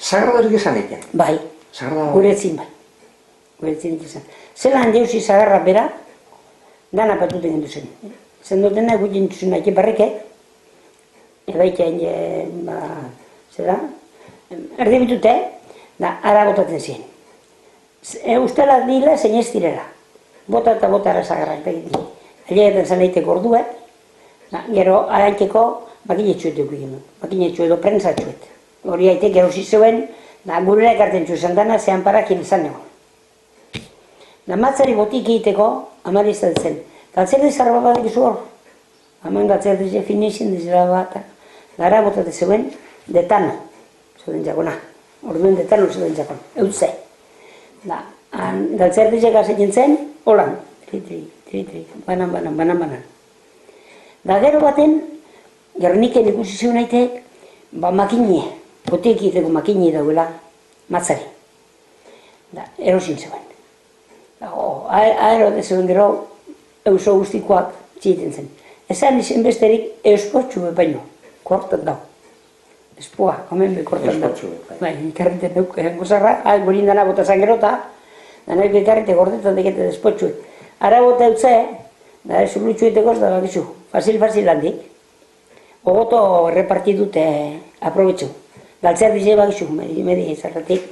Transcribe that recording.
Sagradorik esan eiken? Bai, guretzin bai. Guretzin izan. Zelan deusi zagarra bera, dana patuten gendu zen. Zendotena gutien duzun nahi barrikek, ebaitean, zera, erdi bitute, da, ara botatzen ziren. Ustela dila zein ez direla. Bota eta botara zagarrak egiten. Aileetan zan egiteko orduek, gero araiteko makinetxuetu egin dut. Makinetxu edo prentsatxuet. Hori aitek erosi zuen, gurera ekarten txuzan dana, zehan parakin izan egon. Matzari botik egiteko, amari izan zen. Galtzerdi zarra badak izu hor. Haman galtzerdi ze finizien dizela bat. Gara botate zuen, detano. Zuden jakona. Orduen detano zuden jakon. Eutze. Galtzerdi ze gazekin zen, holan. Tri, banan. Da gero baten, Gerniken ikusi zuen aitek, makinie. Botik egiteko makinie dauela, matzari. Erosin zuen. Aero zuen gero, euso guztikoak txiten zen. Esan izen besterik euskotxu bepaino, kortan dau. Espoa, hemen bekortan dau. Bai, ikarriten duk, gozarra, gorin dana bota zan gerota, dana ikarrite gordetan dekete despotxu. Ara bota eutze, da ez urlutxueteko ez da bakizu, fasil handik. Ogoto erreparti dute aprobetxu. Galtzerdi ze bakizu, medi ezarratik.